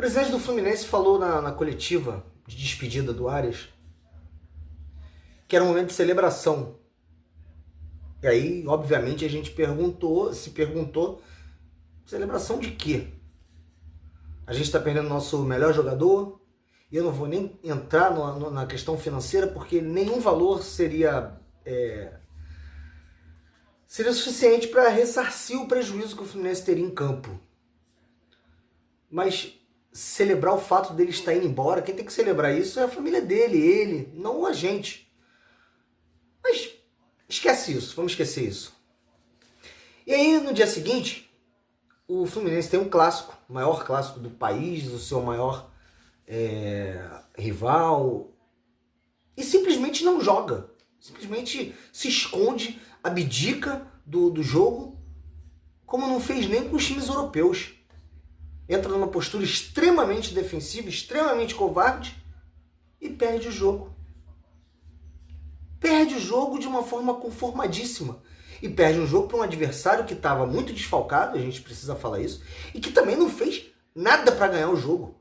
presidente do Fluminense falou na coletiva de despedida do Arias que era um momento de celebração. E aí, obviamente, a gente se perguntou, celebração de quê? A gente está perdendo nosso melhor jogador, e eu não vou nem entrar na questão financeira, porque nenhum valor seria suficiente para ressarcir o prejuízo que o Fluminense teria em campo. Mas celebrar o fato dele estar indo embora, quem tem que celebrar isso é a família dele, ele, não a gente. Mas esquece isso, vamos esquecer isso. E aí, no dia seguinte, o Fluminense tem um clássico, o maior clássico do país, o seu maior rival, e simplesmente não joga. Simplesmente se esconde, abdica do jogo, como não fez nem com os times europeus. Entra numa postura extremamente defensiva, extremamente covarde, e perde o jogo. Perde o jogo de uma forma conformadíssima. E perde um jogo para um adversário que estava muito desfalcado, a gente precisa falar isso, e que também não fez nada para ganhar o jogo.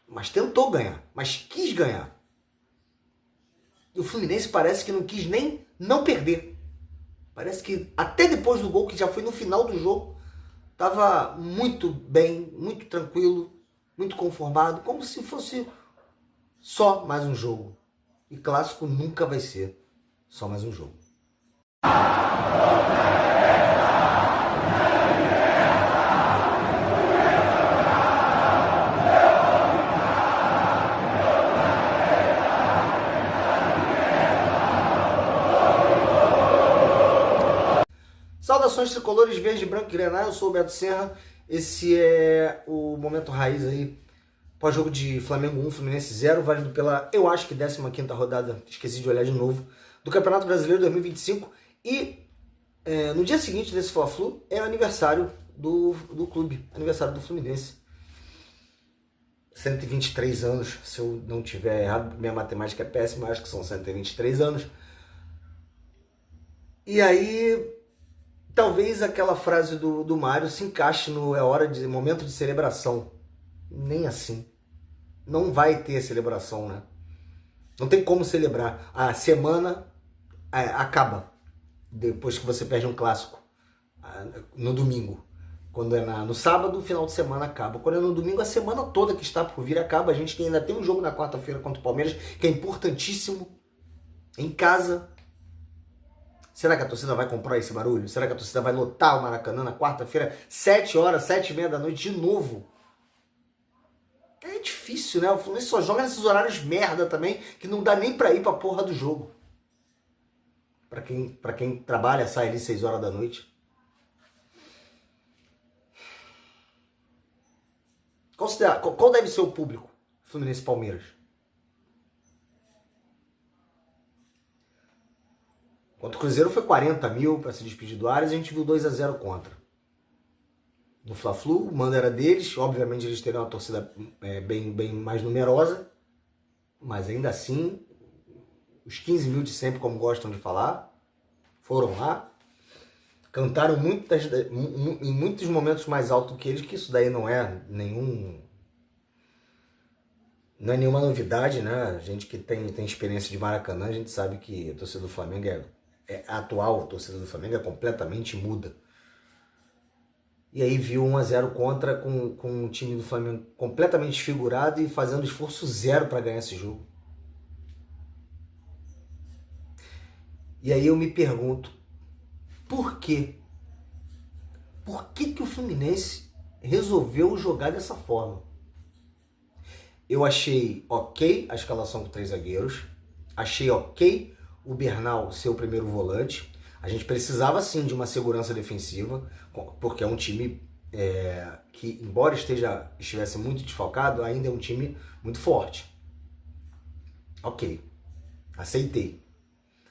Mas tentou ganhar, mas quis ganhar. E o Fluminense parece que não quis nem não perder. Parece que até depois do gol, que já foi no final do jogo, estava muito bem, muito tranquilo, muito conformado, como se fosse só mais um jogo. E clássico nunca vai ser só mais um jogo. Saudações tricolores, verde, branco e grená, eu sou o Beto Serra. Esse é o Momento Raiz aí, pós-jogo de Flamengo 1, Fluminense 0, válido pela, eu acho que 15ª rodada, esqueci de olhar de novo, do Campeonato Brasileiro 2025. E no dia seguinte desse Fla-Flu é o aniversário do clube, aniversário do Fluminense. 123 anos, se eu não tiver errado, minha matemática é péssima, acho que são 123 anos. E aí, talvez aquela frase do Mário se encaixe no momento de celebração. Nem assim. Não vai ter celebração, né? Não tem como celebrar. A semana acaba depois que você perde um clássico no domingo. Quando é no sábado, o final de semana acaba. Quando é no domingo, a semana toda que está por vir acaba. A gente ainda tem um jogo na quarta-feira contra o Palmeiras, que é importantíssimo, em casa. Será que a torcida vai comprar esse barulho? Será que a torcida vai lotar o Maracanã na quarta-feira, 7 horas, 7h30 da noite, de novo? É difícil, né? O Fluminense só joga nesses horários merda também, que não dá nem pra ir pra porra do jogo. Pra quem trabalha, sai ali 6 horas da noite. Qual deve ser o público Fluminense e Palmeiras? Contra o Cruzeiro foi 40 mil para se despedir do Arias, a gente viu 2-0 contra. No Fla-Flu, o mando era deles, obviamente eles teriam uma torcida bem mais numerosa, mas ainda assim, os 15 mil de sempre, como gostam de falar, foram lá, cantaram em muitos momentos mais alto que eles, que isso daí não é nenhuma novidade, né? A gente que tem experiência de Maracanã, a gente sabe que a torcida do Flamengo a atual torcida do Flamengo é completamente muda. E aí viu 1-0 contra, com o time do Flamengo completamente desfigurado e fazendo esforço zero para ganhar esse jogo. E aí eu me pergunto, por quê? Por que o Fluminense resolveu jogar dessa forma? Eu achei ok a escalação com 3 zagueiros, achei ok o Bernal ser o primeiro volante. A gente precisava sim de uma segurança defensiva, porque é um time que, embora estivesse muito desfalcado, ainda é um time muito forte. Ok, aceitei.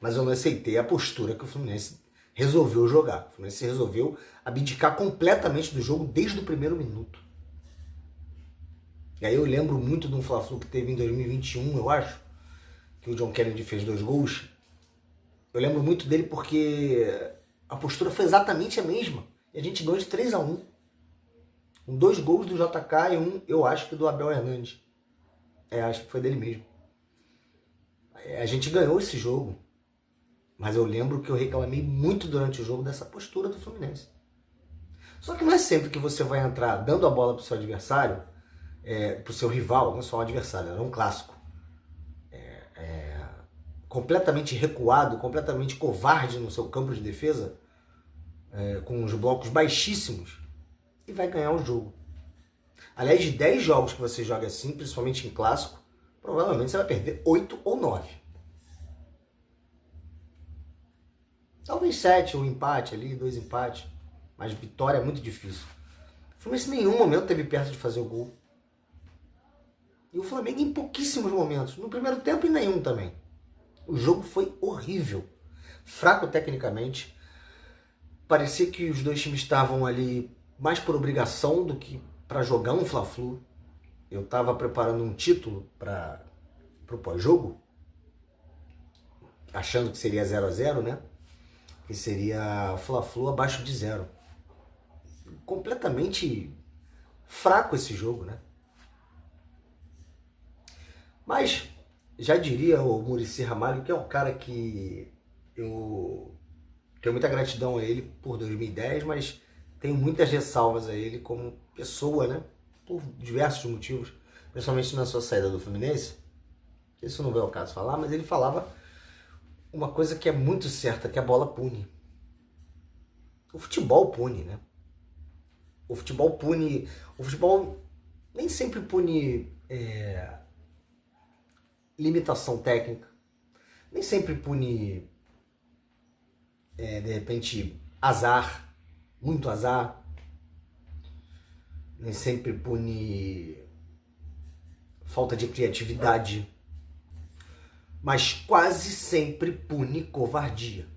Mas eu não aceitei a postura que o Fluminense resolveu jogar. O Fluminense resolveu abdicar completamente do jogo desde o primeiro minuto. E aí eu lembro muito de um Fla-Flu que teve em 2021, eu acho, que o John Kennedy fez 2 gols. Eu lembro muito dele porque a postura foi exatamente a mesma. E a gente ganhou de 3-1. Com 2 gols do JK e um, eu acho que do Abel Hernandes. Acho que foi dele mesmo. A gente ganhou esse jogo, mas eu lembro que eu reclamei muito durante o jogo dessa postura do Fluminense. Só que não é sempre que você vai entrar dando a bola para o seu adversário, para o seu rival, não só o adversário, era um clássico. Completamente recuado, completamente covarde no seu campo de defesa, com os blocos baixíssimos, e vai ganhar o jogo. Aliás, de 10 jogos que você joga assim, principalmente em clássico, provavelmente você vai perder 8 ou 9. Talvez 7, um empate ali, 2 empates. Mas vitória é muito difícil. O Fluminense em nenhum momento esteve perto de fazer o gol. E o Flamengo em pouquíssimos momentos. No primeiro tempo, em nenhum também. O jogo foi horrível. Fraco tecnicamente. Parecia que os dois times estavam ali mais por obrigação do que para jogar um Fla-Flu. Eu estava preparando um título para o pós-jogo, achando que seria 0-0, né? Que seria Fla-Flu abaixo de 0. Completamente fraco esse jogo, né? Mas já diria o Muricy Ramalho, que é um cara que eu tenho muita gratidão a ele por 2010, mas tenho muitas ressalvas a ele como pessoa, né? Por diversos motivos, principalmente na sua saída do Fluminense. Isso não veio ao caso falar, mas ele falava uma coisa que é muito certa, que a bola pune. O futebol pune, né? O futebol pune... O futebol nem sempre pune limitação técnica. Nem sempre pune, de repente, azar. Muito azar. Nem sempre pune falta de criatividade. Mas quase sempre pune covardia.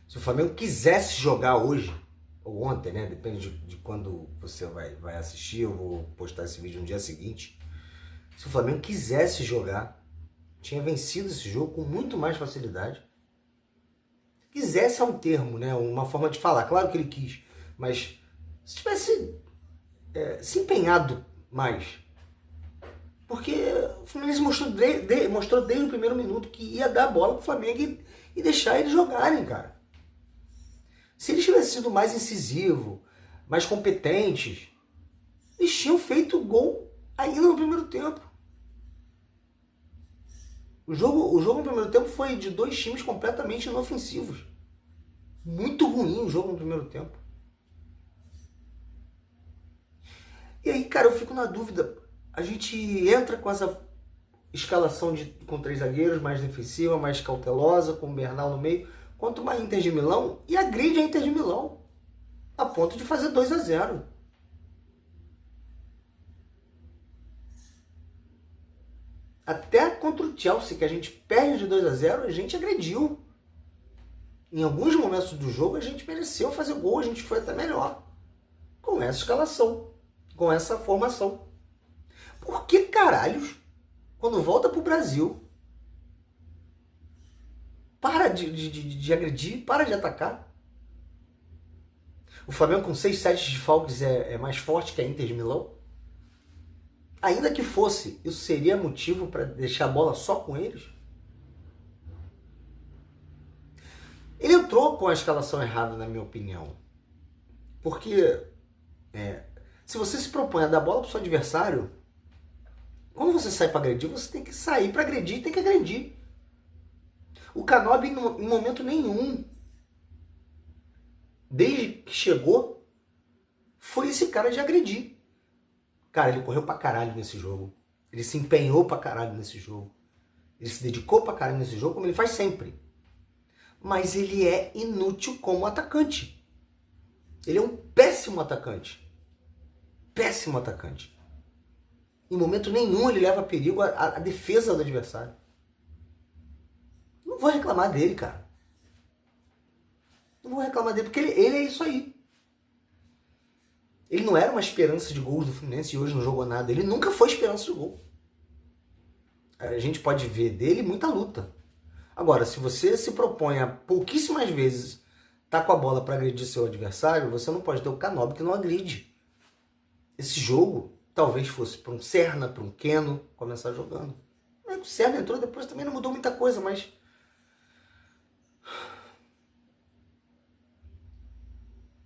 Se o Flamengo quisesse jogar hoje, ou ontem, né? Depende de quando você vai assistir, eu vou postar esse vídeo no dia seguinte. Se o Flamengo quisesse jogar, tinha vencido esse jogo com muito mais facilidade. Quisesse é um termo, né? Uma forma de falar. Claro que ele quis, mas se tivesse se empenhado mais. Porque o Fluminense mostrou desde o primeiro minuto que ia dar a bola pro Flamengo e deixar eles jogarem, cara. Se eles tivessem sido mais incisivos, mais competentes, eles tinham feito gol ainda no primeiro tempo. O jogo no primeiro tempo foi de 2 times completamente inofensivos. Muito ruim o jogo no primeiro tempo. E aí, cara, eu fico na dúvida. A gente entra com essa escalação com 3 zagueiros, mais defensiva, mais cautelosa, com o Bernal no meio, contra uma Inter de Milão, e agride a Inter de Milão, a ponto de fazer 2-0. Até contra o Chelsea, que a gente perde de 2-0, a gente agrediu. Em alguns momentos do jogo, a gente mereceu fazer gol, a gente foi até melhor. Com essa escalação, com essa formação. Por que caralhos, quando volta pro Brasil, para de agredir, para de atacar? O Flamengo com 6, 7 desfalques é mais forte que a Inter de Milão? Ainda que fosse, isso seria motivo para deixar a bola só com eles? Ele entrou com a escalação errada, na minha opinião. Porque se você se propõe a dar bola pro seu adversário, quando você sai para agredir, você tem que sair para agredir e tem que agredir. O Canóbio, em momento nenhum, desde que chegou, foi esse cara de agredir. Cara, ele correu pra caralho nesse jogo. Ele se empenhou pra caralho nesse jogo. Ele se dedicou pra caralho nesse jogo, como ele faz sempre. Mas ele é inútil como atacante. Ele é um péssimo atacante. Péssimo atacante. Em momento nenhum ele leva a perigo a defesa do adversário. Não vou reclamar dele, cara. Não vou reclamar dele, porque ele é isso aí. Ele não era uma esperança de gols do Fluminense e hoje não jogou nada. Ele nunca foi esperança de gol. A gente pode ver dele muita luta. Agora, se você se propõe a pouquíssimas vezes tá com a bola para agredir seu adversário, você não pode ter o Canóbio que não agride. Esse jogo talvez fosse para um Serna, para um Keno começar jogando. O Serna entrou depois, também não mudou muita coisa, mas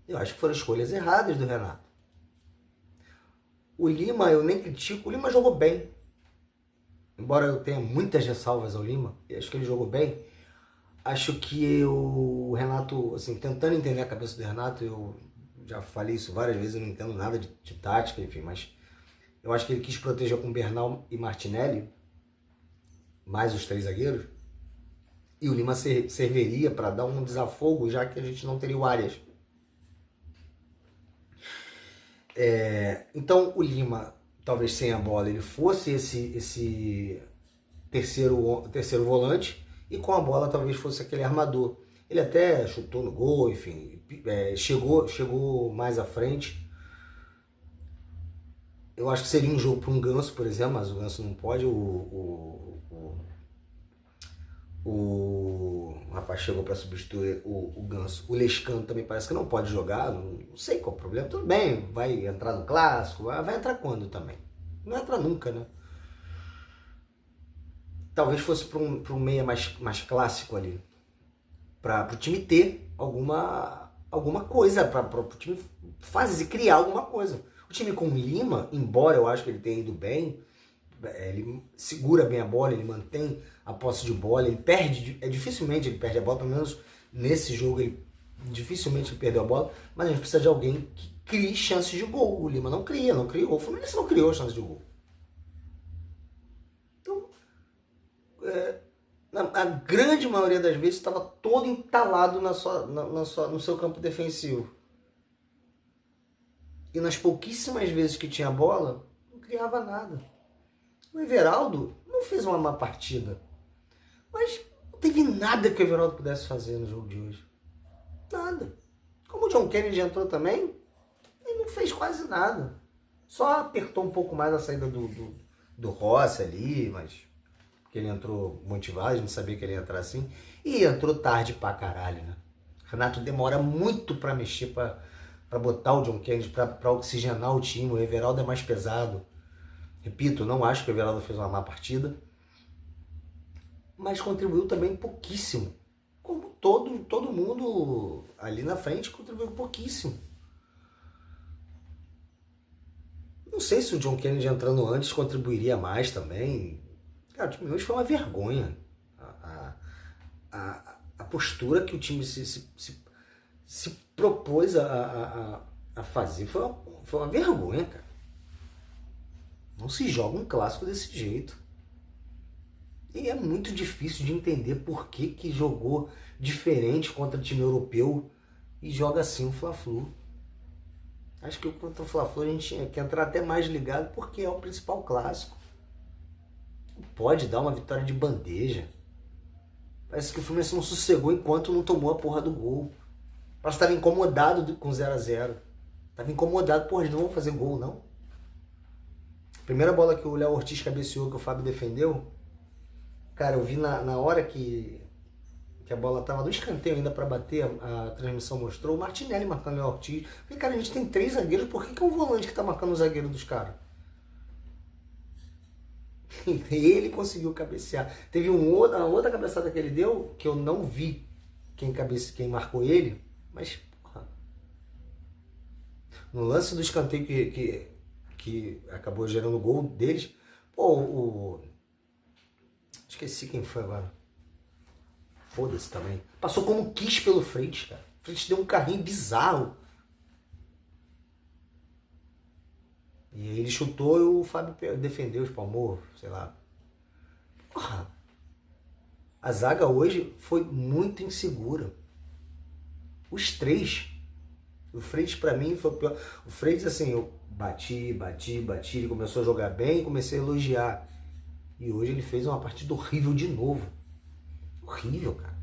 eu acho que foram escolhas erradas do Renato. O Lima, eu nem critico, o Lima jogou bem. Embora eu tenha muitas ressalvas ao Lima, e acho que ele jogou bem, acho que o Renato, assim, tentando entender a cabeça do Renato, eu já falei isso várias vezes, eu não entendo nada de tática, enfim, mas eu acho que ele quis proteger com Bernal e Martinelli, mais os 3 zagueiros, e o Lima serviria para dar um desafogo, já que a gente não teria o Arias. Então o Lima, talvez sem a bola, ele fosse esse terceiro volante, e com a bola talvez fosse aquele armador. Ele até chutou no gol, enfim, chegou mais à frente. Eu acho que seria um jogo para um Ganso, por exemplo, mas o Ganso não pode. O rapaz chegou para substituir o Ganso. O Lescano também parece que não pode jogar, não sei qual é o problema. Tudo bem, vai entrar no clássico, vai entrar quando também? Não entra nunca, né? Talvez fosse para um meia mais clássico ali, para o time ter alguma coisa, para o time fazer, criar alguma coisa. O time com Lima, embora eu acho que ele tenha ido bem, ele segura bem a bola, ele mantém a posse de bola, ele perde, dificilmente ele perde a bola, pelo menos nesse jogo ele dificilmente perdeu a bola, mas a gente precisa de alguém que crie chances de gol. O Lima não criou, o Fluminense não criou chances de gol. Então, a grande maioria das vezes estava todo entalado no seu campo defensivo. E nas pouquíssimas vezes que tinha bola, não criava nada. O Everaldo não fez uma má partida, mas não teve nada que o Everaldo pudesse fazer no jogo de hoje. Nada. Como o John Kennedy entrou também, ele não fez quase nada. Só apertou um pouco mais a saída do Rossi ali, mas porque ele entrou motivado, a gente sabia que ele ia entrar assim. E entrou tarde pra caralho, né? O Renato demora muito pra mexer, pra botar o John Kennedy, pra oxigenar o time. O Everaldo é mais pesado. Repito, não acho que o Everaldo fez uma má partida, mas contribuiu também pouquíssimo. Como todo mundo ali na frente contribuiu pouquíssimo. Não sei se o John Kennedy entrando antes contribuiria mais também. Cara, o time hoje foi uma vergonha. A postura que o time se propôs a fazer foi uma vergonha, cara. Não se joga um clássico desse jeito. E é muito difícil de entender por que jogou diferente contra o time europeu e joga assim o Fla-Flu. Acho que contra o Fla-Flu a gente tinha que entrar até mais ligado, porque é o principal clássico. Não pode dar uma vitória de bandeja. Parece que o Fluminense não sossegou enquanto não tomou a porra do gol. Parece que estava incomodado com 0x0. Estava incomodado, porra, eles não vão fazer gol, não. Primeira bola que o Léo Ortiz cabeceou, que o Fábio defendeu, cara, eu vi na hora que a bola tava no escanteio ainda para bater, a transmissão mostrou o Martinelli marcando o Léo Ortiz. Falei, cara, a gente tem 3 zagueiros, por que é um volante que tá marcando o zagueiro dos caras? Ele conseguiu cabecear. Teve uma outra cabeçada que ele deu, que eu não vi quem marcou ele, mas porra, no lance do escanteio que acabou gerando o gol deles, pô, esqueci quem foi agora. Foda-se também. Passou como quis pelo Freitas, cara. O Freitas deu um carrinho bizarro. E aí ele chutou e o Fábio defendeu, espalmou, sei lá. Porra. A zaga hoje foi muito insegura. Os 3. O Freitas pra mim foi o pior. O Freitas, assim, eu bati, ele começou a jogar bem e comecei a elogiar. E hoje ele fez uma partida horrível de novo. Horrível, cara.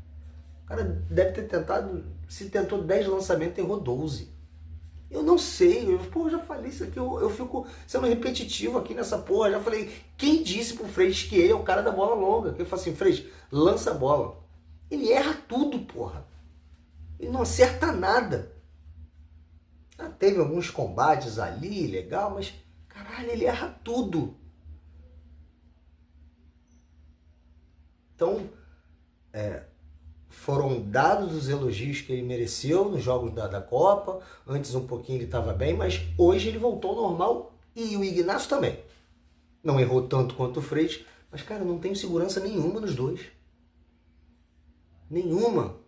O cara deve ter tentado, se tentou 10 lançamentos, errou 12. Eu não sei, eu já falei isso aqui, eu fico sendo repetitivo aqui nessa porra. Já falei, quem disse pro Freitas que ele é o cara da bola longa? Que eu falo assim, Freitas, lança a bola. Ele erra tudo, porra. Ele não acerta nada. Teve alguns combates ali, legal, mas caralho, ele erra tudo. Então, foram dados os elogios que ele mereceu nos jogos da Copa. Antes um pouquinho ele estava bem, mas hoje ele voltou ao normal e o Ignacio também. Não errou tanto quanto o Freitas, mas cara, não tenho segurança nenhuma nos dois. Nenhuma.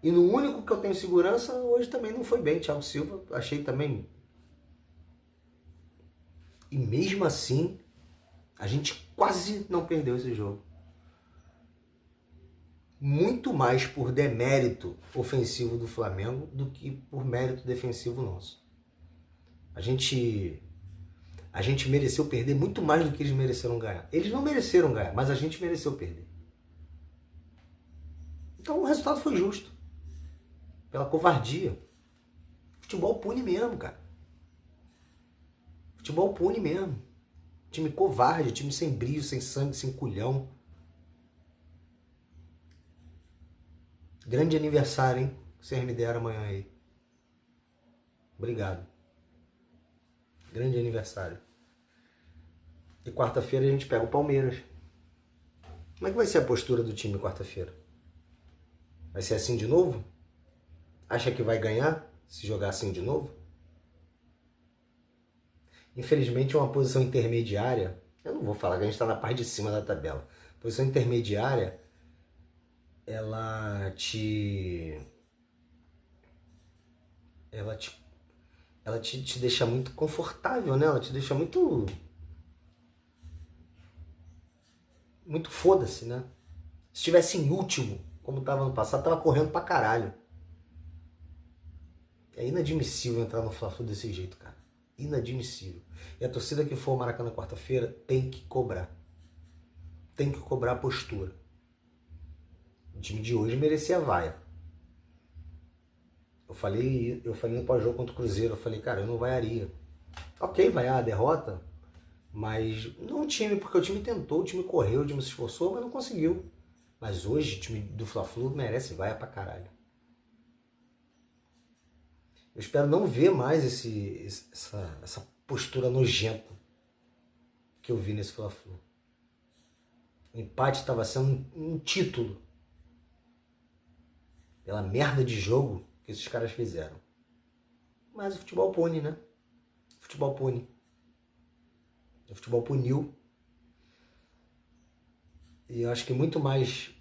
E no único que eu tenho segurança, hoje também não foi bem. Thiago Silva, achei também. E mesmo assim, a gente quase não perdeu esse jogo. Muito mais por demérito ofensivo do Flamengo do que por mérito defensivo nosso. A gente mereceu perder muito mais do que eles mereceram ganhar. Eles não mereceram ganhar, mas a gente mereceu perder. Então o resultado foi justo. Pela covardia. Futebol pune mesmo, cara. Futebol pune mesmo. Time covarde, time sem brilho, sem sangue, sem culhão. Grande aniversário, hein? Que vocês me deram amanhã aí. Obrigado. Grande aniversário. E quarta-feira a gente pega o Palmeiras. Como é que vai ser a postura do time quarta-feira? Vai ser assim de novo? Acha que vai ganhar se jogar assim de novo? Infelizmente, uma posição intermediária, eu não vou falar que a gente está na parte de cima da tabela. Posição intermediária, ela te deixa muito confortável, né? Ela te deixa muito foda-se, né? Se estivesse em último, como estava no passado, tava correndo pra caralho. É inadmissível entrar no Fla-Flu desse jeito, cara. Inadmissível. E a torcida que for ao Maracanã quarta-feira tem que cobrar. Tem que cobrar a postura. O time de hoje merecia a vaia. Eu falei no pós-jogo contra o Cruzeiro, eu falei, cara, eu não vaiaria. Ok, vaiar a derrota, mas não o time, porque o time tentou, o time correu, o time se esforçou, mas não conseguiu. Mas hoje o time do Fla-Flu merece vaia pra caralho. Eu espero não ver mais essa postura nojenta que eu vi nesse Fla-Flu. O empate estava sendo um título pela merda de jogo que esses caras fizeram. Mas o futebol pune, né? O futebol pune. O futebol puniu. E eu acho que muito mais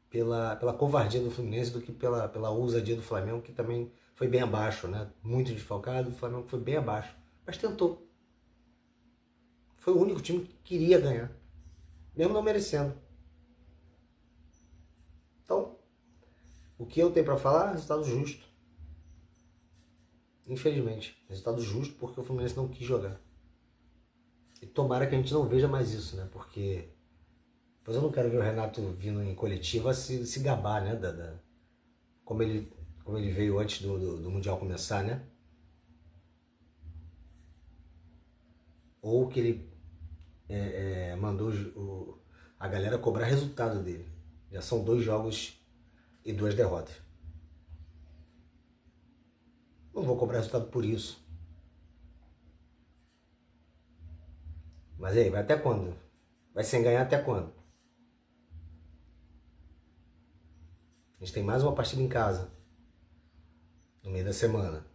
pela covardia do Fluminense do que pela ousadia do Flamengo, que também foi bem abaixo, né? Muito desfalcado, o Flamengo foi bem abaixo. Mas tentou. Foi o único time que queria ganhar. Mesmo não merecendo. Então, o que eu tenho para falar? Resultado justo. Infelizmente. Resultado justo porque o Fluminense não quis jogar. E tomara que a gente não veja mais isso, né? Porque depois eu não quero ver o Renato vindo em coletiva se gabar, né? Como ele veio antes do Mundial começar, né? Ou que ele mandou a galera cobrar resultado dele. Já são 2 jogos e 2 derrotas. Não vou cobrar resultado por isso. Mas aí, vai até quando? Vai sem ganhar até quando? A gente tem mais uma partida em casa. No meio da semana.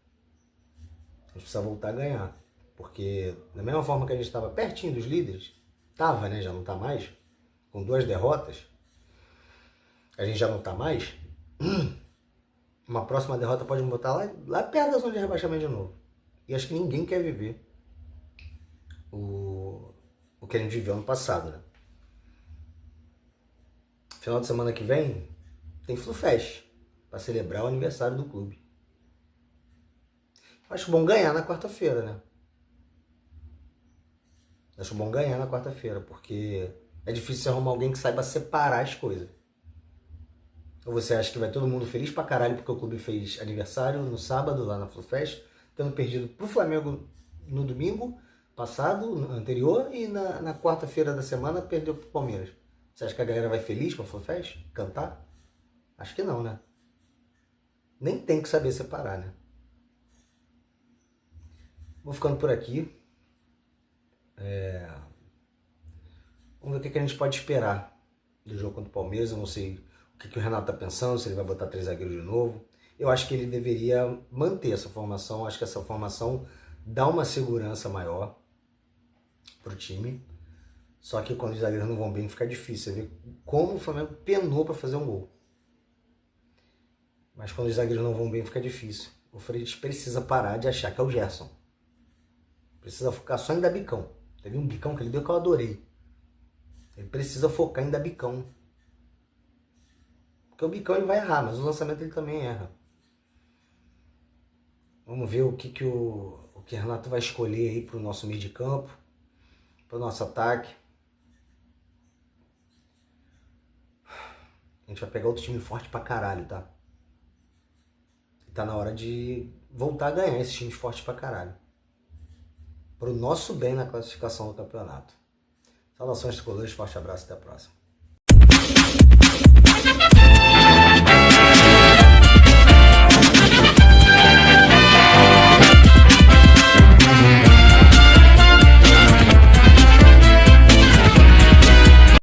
A gente precisa voltar a ganhar. Porque da mesma forma que a gente estava pertinho dos líderes, estava, né? Já não está mais. Com 2 derrotas, a gente já não está mais. Uma próxima derrota pode me botar lá perto da zona de rebaixamento de novo. E acho que ninguém quer viver o que a gente viveu ano passado, né? Final de semana que vem tem Flu-Fest para celebrar o aniversário do clube. Acho bom ganhar na quarta-feira, né? Acho bom ganhar na quarta-feira, porque é difícil arrumar alguém que saiba separar as coisas. Ou você acha que vai todo mundo feliz pra caralho porque o clube fez aniversário no sábado, lá na Flu-Fest, tendo perdido pro Flamengo no domingo passado, no anterior, e na quarta-feira da semana perdeu pro Palmeiras. Você acha que a galera vai feliz pra Flu-Fest? Cantar? Acho que não, né? Nem tem que saber separar, né? Vou ficando por aqui. Vamos ver o que a gente pode esperar do jogo contra o Palmeiras. Eu não sei o que o Renato tá pensando, se ele vai botar 3 zagueiros de novo. Eu acho que ele deveria manter essa formação. Acho que essa formação dá uma segurança maior pro time. Só que quando os zagueiros não vão bem, fica difícil. Você vê como o Flamengo penou para fazer um gol. Mas quando os zagueiros não vão bem, fica difícil. O Freitas precisa parar de achar que é o Gerson. Precisa focar só em dar bicão. Teve um bicão que ele deu que eu adorei. Ele precisa focar em dar bicão. Porque o bicão ele vai errar, mas o lançamento ele também erra. Vamos ver o que o Renato vai escolher aí pro nosso meio de campo, pro nosso ataque. A gente vai pegar outro time forte pra caralho, tá? E tá na hora de voltar a ganhar esses times fortes pra caralho. Pro nosso bem na classificação do campeonato. Saudações tricolores, forte abraço, até a próxima.